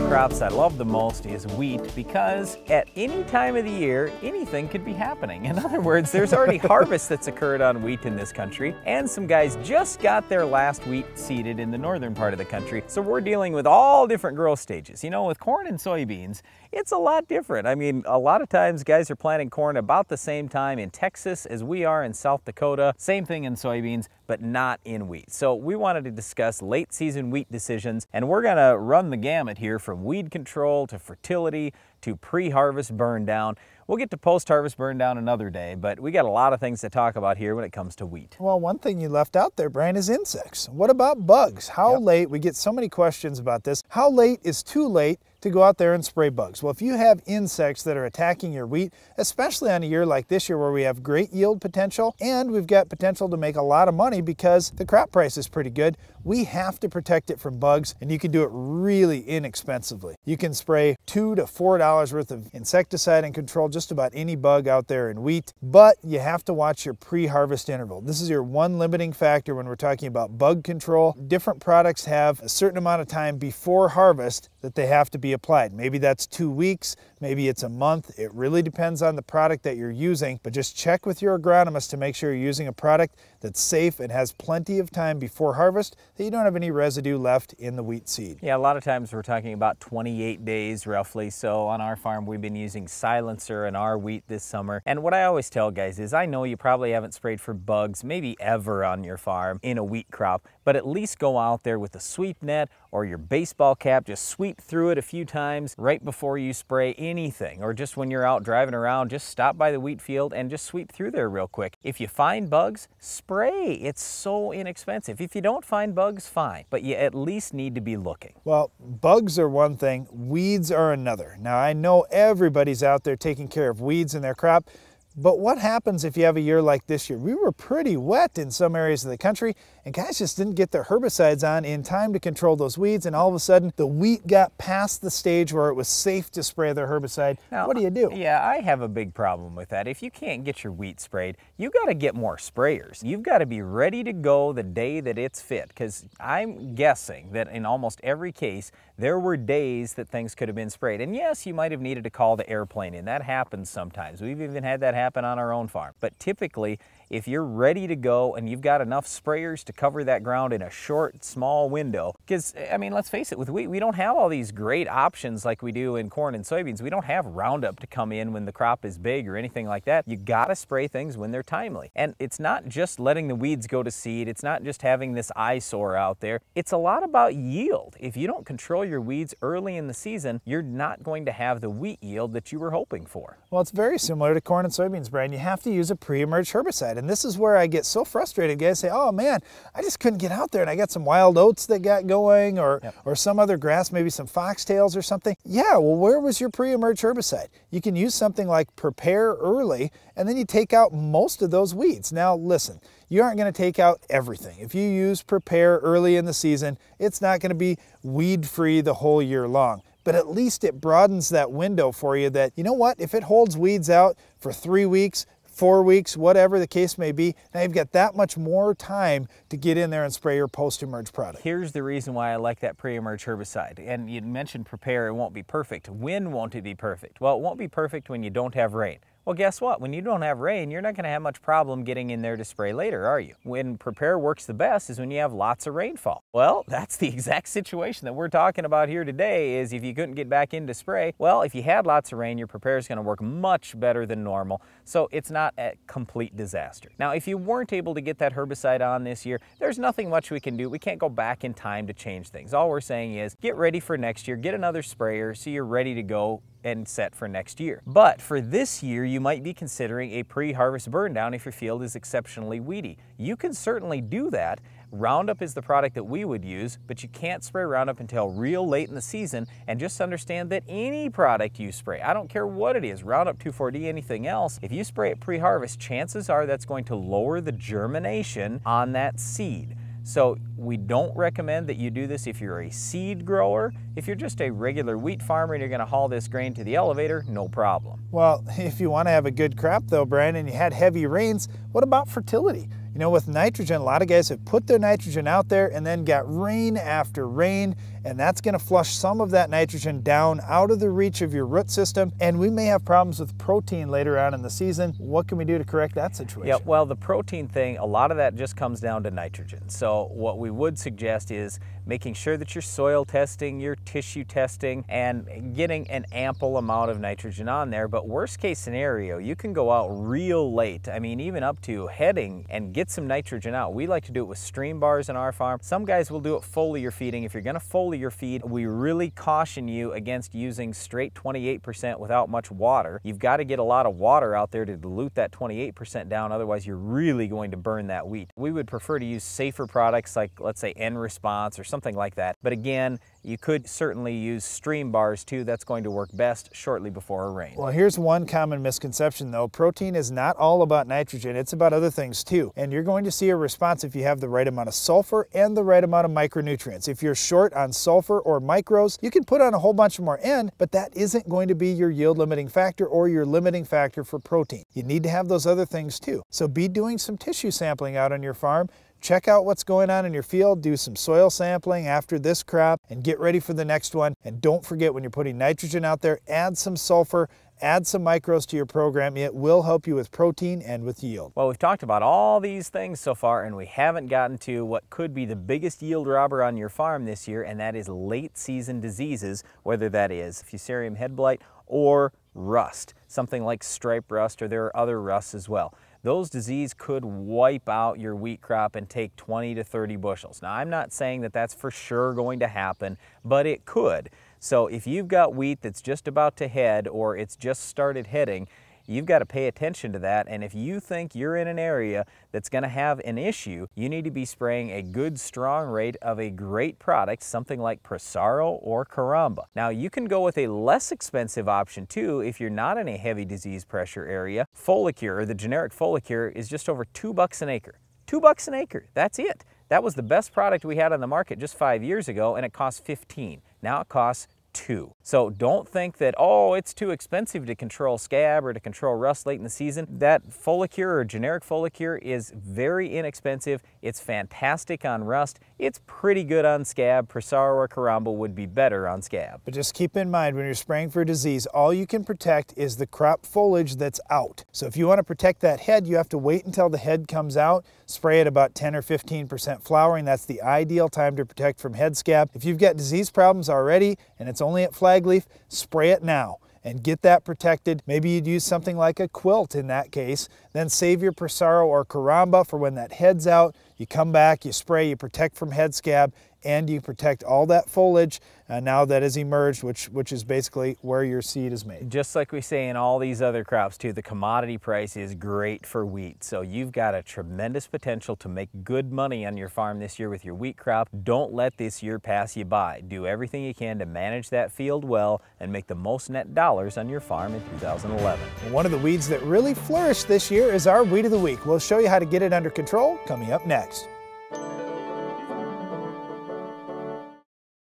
crops I love the most is wheat because at any time of the year, anything could be happening. In other words, there's already harvest that's occurred on wheat in this country, and some guys just got their last wheat seeded in the northern part of the country. So we're dealing with all different growth stages. You know, with corn and soybeans, it's a lot different. I mean, a lot of times guys are planting corn about the same time in Texas as we are in South Dakota. Same thing in soybeans, but not in wheat. So we wanted to discuss late season wheat decisions, and we're gonna run the gamut here from weed control to fertility to pre-harvest burn down. We'll get to post-harvest burn down another day, but we got a lot of things to talk about here when it comes to wheat. Well, one thing you left out there, Brian, is insects. What about bugs? How late? We get so many questions about this. How late is too late to go out there and spray bugs? Well, if you have insects that are attacking your wheat, especially on a year like this year where we have great yield potential and we've got potential to make a lot of money because the crop price is pretty good, we have to protect it from bugs, and you can do it really inexpensively. You can spray $2 to $4 worth of insecticide and control just about any bug out there in wheat, but you have to watch your pre-harvest interval. This is your one limiting factor when we're talking about bug control. Different products have a certain amount of time before harvest that they have to be applied. Maybe that's 2 weeks, maybe it's a month. It really depends on the product that you're using, but just check with your agronomist to make sure you're using a product that's safe and has plenty of time before harvest, that you don't have any residue left in the wheat seed. Yeah, a lot of times we're talking about 28 days roughly. So on our farm, we've been using silencer in our wheat this summer. And what I always tell guys is, I know you probably haven't sprayed for bugs, maybe ever on your farm in a wheat crop, but at least go out there with a sweep net or your baseball cap, just sweep through it a few times right before you spray anything, or just when you're out driving around, just stop by the wheat field and just sweep through there real quick. If you find bugs, spray. It's so inexpensive. If you don't find bugs, fine, but you at least need to be looking. Well, bugs are one thing, weeds are another. Now, I know everybody's out there taking care of weeds in their crop, but what happens if you have a year like this year? We were pretty wet in some areas of the country, and guys just didn't get their herbicides on in time to control those weeds, and all of a sudden the wheat got past the stage where it was safe to spray their herbicide. Now, what do you do? Yeah, I have a big problem with that. If you can't get your wheat sprayed, you got to get more sprayers. You've got to be ready to go the day that it's fit, because I'm guessing that in almost every case, there were days that things could have been sprayed. And yes, you might have needed to call the airplane in. That happens sometimes. We've even had that happen on our own farm. But typically, if you're ready to go and you've got enough sprayers to cover that ground in a short, small window, because, I mean, let's face it, with wheat, we don't have all these great options like we do in corn and soybeans. We don't have Roundup to come in when the crop is big or anything like that. You gotta spray things when they're timely. And it's not just letting the weeds go to seed. It's not just having this eyesore out there. It's a lot about yield. If you don't control your weeds early in the season, you're not going to have the wheat yield that you were hoping for. Well, it's very similar to corn and soybeans, Brian. You have to use a pre-emerge herbicide. And this is where I get so frustrated. Guys say, oh man, I just couldn't get out there and I got some wild oats that got going, or some other grass, maybe some foxtails or something. Yeah, well, where was your pre-emerge herbicide? You can use something like Prepare early, and then you take out most of those weeds. Now listen, you aren't going to take out everything. If you use Prepare early in the season, it's not going to be weed-free the whole year long. But at least it broadens that window for you that, you know what, if it holds weeds out for 3 weeks, 4 weeks, whatever the case may be, now you've got that much more time to get in there and spray your post-emerge product. Here's the reason why I like that pre-emerge herbicide. And you mentioned Prepare, it won't be perfect. When won't it be perfect? Well, it won't be perfect when you don't have rain. Well, guess what? When you don't have rain, you're not going to have much problem getting in there to spray later, are you? When Prepare works the best is when you have lots of rainfall. Well, that's the exact situation that we're talking about here today, is if you couldn't get back into spray, well, if you had lots of rain, your Prepare is going to work much better than normal, so it's not a complete disaster. Now, if you weren't able to get that herbicide on this year, there's nothing much we can do. We can't go back in time to change things. All we're saying is get ready for next year, get another sprayer so you're ready to go and set for next year. But for this year, you might be considering a pre-harvest burn down if your field is exceptionally weedy. You can certainly do that. Roundup is the product that we would use, but you can't spray Roundup until real late in the season. And just understand that any product you spray, I don't care what it is, Roundup 2,4-D, anything else, if you spray it pre-harvest, chances are that's going to lower the germination on that seed. So we don't recommend that you do this if you're a seed grower. If you're just a regular wheat farmer and you're going to haul this grain to the elevator, no problem. Well, if you want to have a good crop though, Brian, and you had heavy rains, what about fertility? You know, with nitrogen, a lot of guys have put their nitrogen out there and then got rain after rain, and that's going to flush some of that nitrogen down out of the reach of your root system, and we may have problems with protein later on in the season. What can we do to correct that situation? Yeah, well, the protein thing, a lot of that just comes down to nitrogen. So what we would suggest is making sure that you're soil testing, your tissue testing, and getting an ample amount of nitrogen on there. But worst case scenario, you can go out real late, I mean even up to heading, and get some nitrogen out. We like to do it with stream bars in our farm. Some guys will do it foliar feeding. If you're going to foliar feed, we really caution you against using straight 28% without much water. You've got to get a lot of water out there to dilute that 28% down, otherwise you're really going to burn that wheat. We would prefer to use safer products like, let's say, N-Response or something like that. But again, you could certainly use stream bars too. That's going to work best shortly before a rain. Well, here's one common misconception though. Protein is not all about nitrogen, it's about other things too. And you're going to see a response if you have the right amount of sulfur and the right amount of micronutrients. If you're short on sulfur or micros, you can put on a whole bunch more N, but that isn't going to be your yield limiting factor or your limiting factor for protein. You need to have those other things too. So be doing some tissue sampling out on your farm. Check out what's going on in your field, do some soil sampling after this crop, and get ready for the next one. And don't forget, when you're putting nitrogen out there, add some sulfur, add some micros to your program. It will help you with protein and with yield. Well, we've talked about all these things so far, and we haven't gotten to what could be the biggest yield robber on your farm this year, and that is late season diseases, whether that is Fusarium head blight or rust, something like stripe rust, or there are other rusts as well. Those diseases could wipe out your wheat crop and take 20 to 30 bushels. Now, I'm not saying that that's for sure going to happen, but it could. So if you've got wheat that's just about to head or it's just started heading, you've got to pay attention to that. And if you think you're in an area that's going to have an issue, you need to be spraying a good strong rate of a great product, something like Prosaro or Caramba. Now, you can go with a less expensive option too if you're not in a heavy disease pressure area. Folicure, or the generic Folicure, is just over $2 an acre. $2 an acre, that's it. That was the best product we had on the market just 5 years ago, and it cost $15. Now it costs $2. So don't think that, oh, it's too expensive to control scab or to control rust late in the season. That Folicure or generic Folicure is very inexpensive. It's fantastic on rust. It's pretty good on scab. Prosaro or Caramba would be better on scab. But just keep in mind, when you're spraying for disease, all you can protect is the crop foliage that's out. So if you want to protect that head, you have to wait until the head comes out, spray at about 10 or 15% flowering. That's the ideal time to protect from head scab. If you've got disease problems already and it's only at flag leaf, spray it now and get that protected. Maybe you'd use something like a quilt in that case. Then save your Prosaro or Caramba for when that head's out. You come back, you spray, you protect from head scab, and you protect all that foliage now that has emerged, which is basically where your seed is made. Just like we say in all these other crops too, the commodity price is great for wheat. So you've got a tremendous potential to make good money on your farm this year with your wheat crop. Don't let this year pass you by. Do everything you can to manage that field well and make the most net dollars on your farm in 2011. One of the weeds that really flourished this year is our Weed of the Week. We'll show you how to get it under control coming up next.